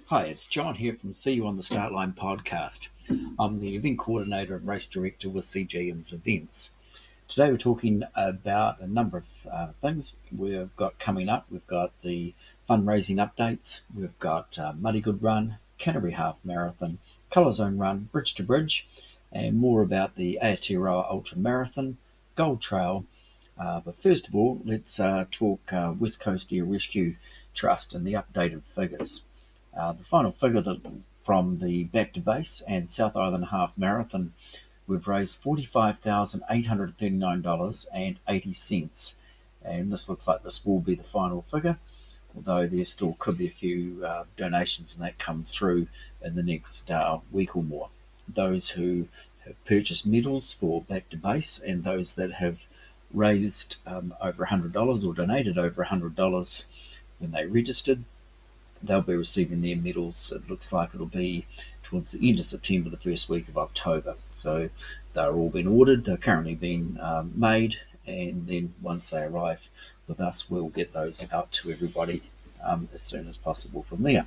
Hi, it's John here from See You on the Start Line podcast. I'm the event coordinator and race director with CJM'S events. Today we're talking about a number of things we've got coming up. We've got the fundraising updates, we've got Muddy Good Run, Canterbury Half Marathon, Colour Zone Run, Bridge to Bridge, and more about the Aotearoa Ultra Marathon, Gold Trail. But first of all, let's talk West Coast Air Rescue Trust and the updated figures. The final figure from the Back to Base and South Island Half Marathon, we've raised $45,839.80. And this looks like this will be the final figure, although there still could be a few donations that come through in the next week or more. Those who have purchased medals for Back to Base and those that have raised over $100 or donated over $100 when they registered, they'll be receiving their medals. It looks like it'll be towards the end of September, the first week of October. So they're all being ordered, they're currently being made, and then once they arrive with us, we'll get those out to everybody as soon as possible from there.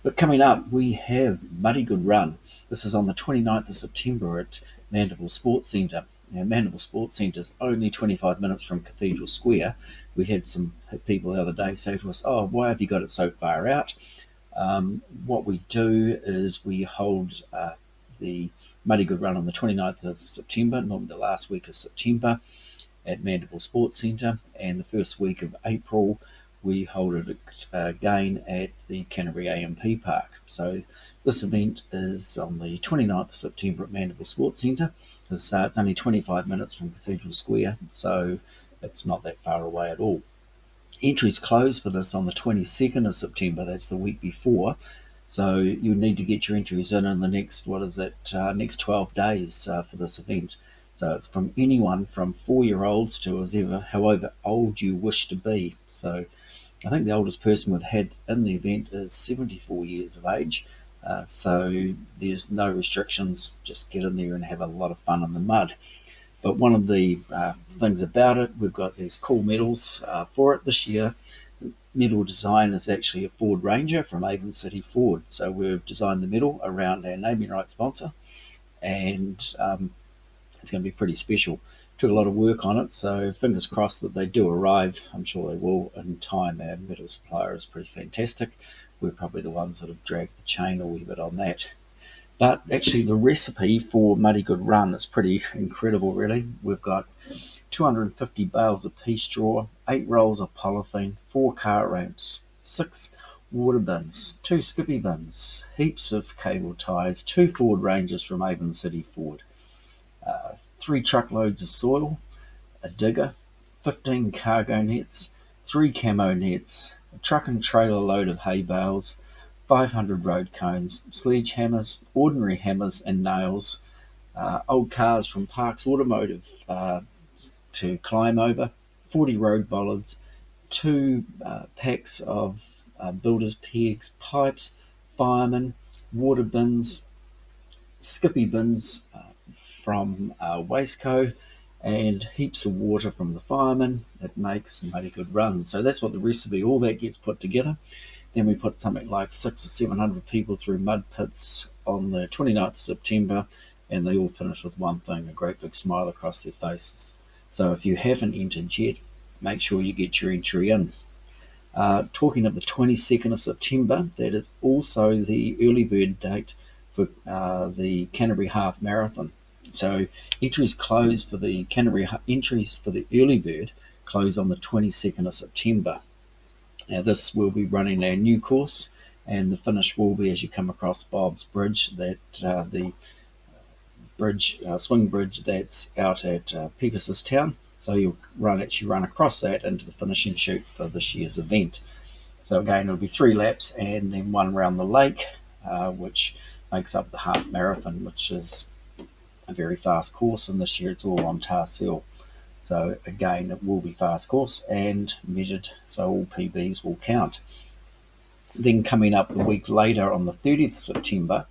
But coming up, we have Muddy Good Run. This is on the 29th of September at Mandeville Sports Centre. Now, Mandeville Sports Centre is only 25 minutes from Cathedral Square. We had some people the other day say to us, "Oh, why have you got it so far out?" What we do is we hold the Muddy Good Run on the 29th of September, normally the last week of September, at Mandeville Sports Centre, and the first week of April we hold it again at the Canterbury AMP Park. So this event is on the 29th of September at Mandeville Sports Centre. As I say, it's only 25 minutes from Cathedral Square, so it's not that far away at all. Entries close for this on the 22nd of September, that's the week before. So you need to get your entries in the next, next 12 days for this event. So it's from anyone from 4-year-olds to however old you wish to be. So I think the oldest person we've had in the event is 74 years of age. So there's no restrictions, just get in there and have a lot of fun in the mud. But one of the things about it, we've got these cool medals for it this year. Medal design is actually a Ford Ranger from Avon City Ford. So we've designed the medal around our naming rights sponsor, and it's going to be pretty special. Took a lot of work on it, so fingers crossed that they do arrive. I'm sure they will in time. Our medal supplier is pretty fantastic. We're probably the ones that have dragged the chain a wee bit on that. But actually the recipe for Muddy Good Run is pretty incredible, really. We've got 250 bales of pea straw, 8 rolls of polythene, 4 cart ramps, 6 water bins, 2 skippy bins, heaps of cable ties, 2 Ford Rangers from Avon City Ford, 3 truckloads of soil, a digger, 15 cargo nets, 3 camo nets, a truck and trailer load of hay bales, 500 road cones, sledgehammers, ordinary hammers and nails, old cars from Parks Automotive to climb over, 40 road bollards, 2 packs of builders' pegs, pipes, firemen, water bins, skippy bins from Wasteco, and heaps of water from the firemen. It makes Muddy Good Run. So that's what the recipe, all that gets put together. Then we put something like 600 or 700 people through mud pits on the 29th of September, and they all finish with one thing, a great big smile across their faces. So if you haven't entered yet, make sure you get your entry in. Talking of the 22nd of September, that is also the early bird date for the Canterbury Half Marathon. So entries close for the entries for the early bird close on the 22nd of September. Now this will be running our new course, and the finish will be as you come across Bob's Bridge, that the bridge, swing bridge that's out at Pegasus Town. So you'll run across that into the finishing chute for this year's event. So again, it'll be 3 laps and then 1 around the lake, which makes up the half marathon, which is a very fast course, and this year it's all on tar seal. So again, it will be fast course and measured, so all PBs will count. Then coming up a week later on the 30th of September,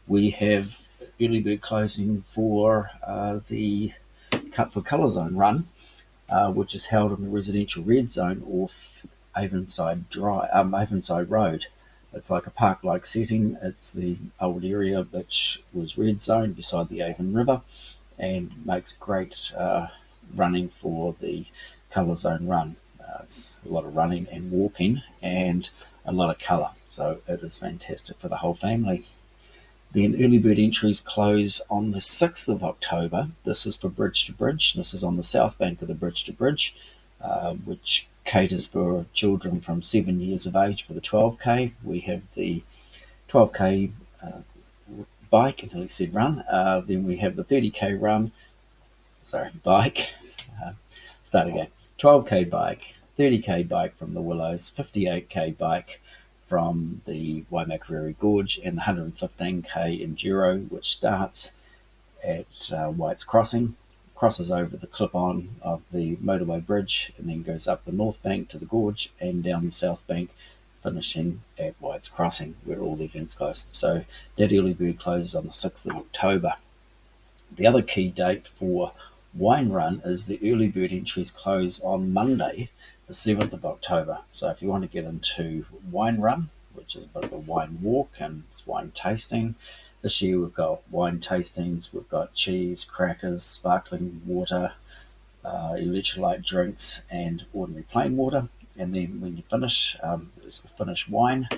we have early bird closing for the Cut for Colour Zone run, which is held in the residential red zone off Avonside Road. It's like a park-like setting. It's the old area which was red zone beside the Avon River, and makes great running for the colour zone run. It's a lot of running and walking and a lot of colour, so it is fantastic for the whole family. Then early bird entries close on the 6th of October. This is for Bridge to Bridge. This is on the south bank of the Bridge to Bridge, which caters for children from 7 years of age for the 12K. We have the 12K bike, and he said run. Then we have the 30K bike. Uh, Start again. 12K bike, 30K bike from the Willows, 58K bike from the Waimakariri Gorge, and the 115K Enduro, which starts at White's Crossing, crosses over the clip-on of the motorway bridge, and then goes up the north bank to the gorge and down the south bank, finishing at White's Crossing, where all the events close. So that early bird closes on the 6th of October. The other key date for Wine Run is the early bird entries close on Monday, the 7th of October. So if you want to get into Wine Run, which is a bit of a wine walk and it's wine tasting, this year we've got wine tastings, we've got cheese, crackers, sparkling water, electrolyte drinks, and ordinary plain water. And then when you finish, there's the finish wine,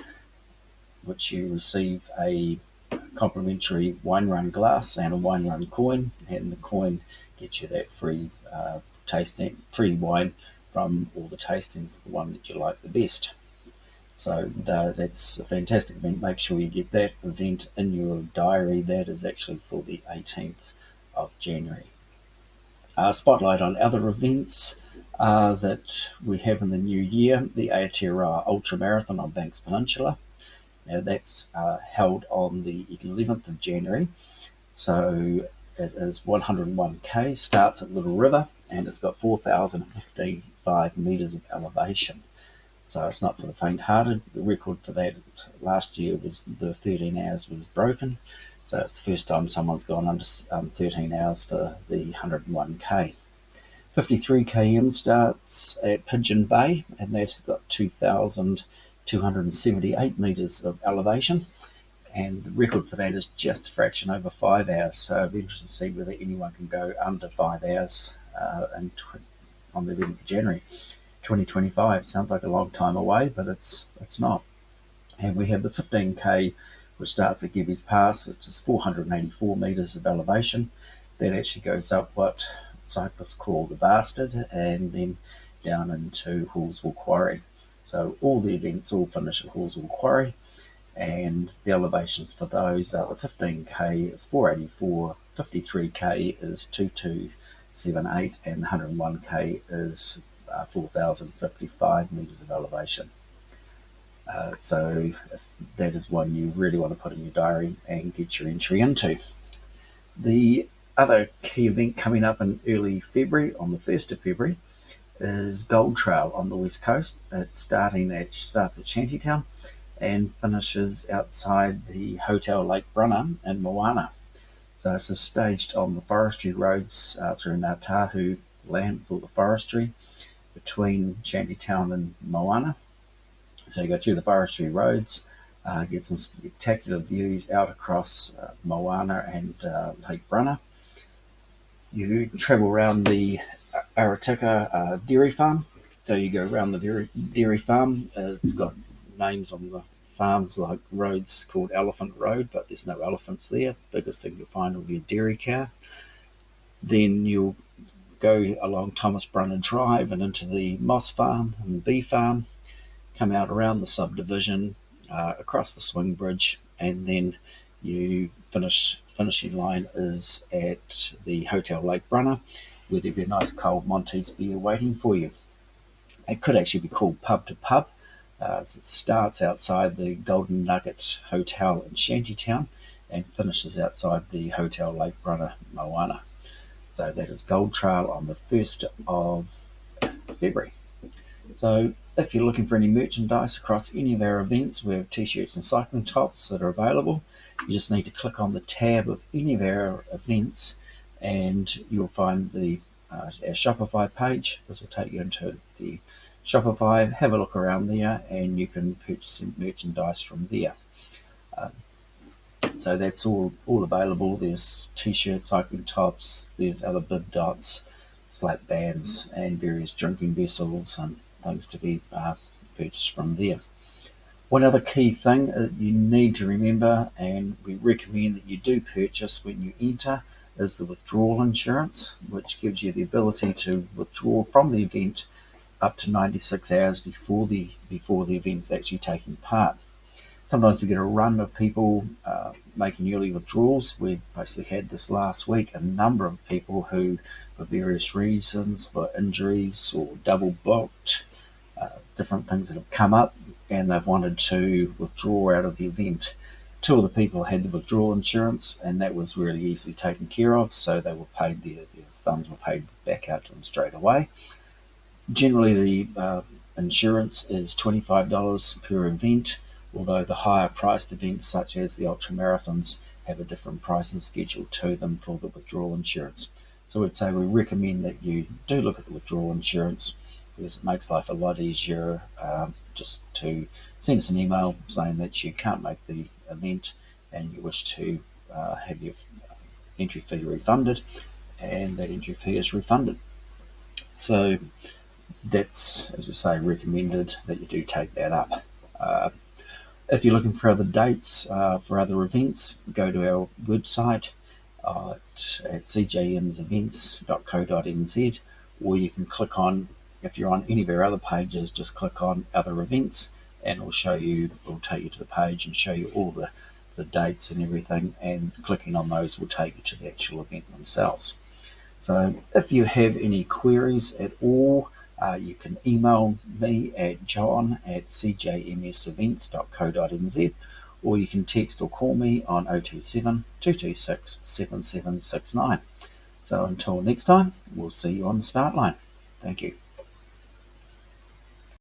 which you receive a complimentary Wine Run glass and a Wine Run coin, and the coin gets you that free free wine from all the tastings, the one that you like the best. So that's a fantastic event. Make sure you get that event in your diary. That is actually for the 18th of January. Spotlight on other events that we have in the new year. The Aotearoa Ultra Marathon on Banks Peninsula. Now that's held on the 11th of January. So it is 101k, starts at Little River, and it's got 4,055 metres of elevation. So it's not for the faint-hearted. The record for that last year was the 13 hours was broken. So it's the first time someone's gone under 13 hours for the 101k. 53km starts at Pigeon Bay, and that's got 2,278 metres of elevation. And the record for that is just a fraction over 5 hours. So it'll be interesting to see whether anyone can go under 5 hours on the 11th of January. 2025 sounds like a long time away, but it's not. And we have the 15k, which starts at Gebby's Pass, which is 484 metres of elevation. That actually goes up what cyclists call the Bastard, and then down into Hallsville Quarry. So all the events all finish at Hallsville Quarry, and the elevations for those are the 15k is 484, 53k is 2278, and the 101k is 4,055 metres of elevation. So that is one you really want to put in your diary and get your entry into. The other key event coming up in early February, on the 1st of February, is Gold Trail on the west coast. It starts at Shantytown and finishes outside the Hotel Lake Brunner in Moana. So this is staged on the forestry roads through Ngā Tahu land for the forestry between Shantytown and Moana. So you go through the forestry roads, get some spectacular views out across Moana and Lake Brunner. You travel around the Aratika dairy farm. So you go around the dairy farm. It's got names on the farms like roads called Elephant Road, but there's no elephants there. Biggest thing you'll find will be a dairy cow. Then you'll go along Thomas Brunner Drive and into the moss farm and the bee farm, come out around the subdivision, across the swing bridge, and then you finishing line is at the Hotel Lake Brunner, where there'll be a nice cold Monty's beer waiting for you. It could actually be called Pub to Pub. It starts outside the Golden Nugget Hotel in Shantytown and finishes outside the Hotel Lake Brunner, Moana. So that is Gold Trail on the 1st of February. So if you're looking for any merchandise across any of our events, we have t-shirts and cycling tops that are available. You just need to click on the tab of any of our events and you'll find our Shopify page. This will take you into the Shopify, have a look around there, and you can purchase some merchandise from there. So that's all available. There's t-shirts, cycling tops, there's other bib dots, slap bands, and various drinking vessels and things to be purchased from there. One other key thing you need to remember, and we recommend that you do purchase when you enter, is the withdrawal insurance, which gives you the ability to withdraw from the event up to 96 hours before the event's actually taking part. Sometimes we get a run of people making early withdrawals. We basically had this last week, a number of people who, for various reasons, for injuries or double booked, different things that have come up, and they've wanted to withdraw out of the event. Two of the people had the withdrawal insurance, and that was really easily taken care of, so they were paid, their funds were paid back out to them straight away. Generally, the insurance is $25 per event, although the higher priced events such as the ultramarathons have a different pricing schedule to them for the withdrawal insurance. So I'd say we recommend that you do look at the withdrawal insurance, because it makes life a lot easier just to send us an email saying that you can't make the event and you wish to have your entry fee refunded, and that entry fee is refunded. So that's, as we say, recommended that you do take that up. If you're looking for other dates for other events, go to our website at cjmsevents.co.nz, or you can click on, if you're on any of our other pages, just click on other events, and it'll take you to the page and show you all the dates and everything, and clicking on those will take you to the actual event themselves. So if you have any queries at all, you can email me at john@cjmsevents.co.nz, or you can text or call me on 027 226 7769. So until next time, we'll see you on the start line. Thank you.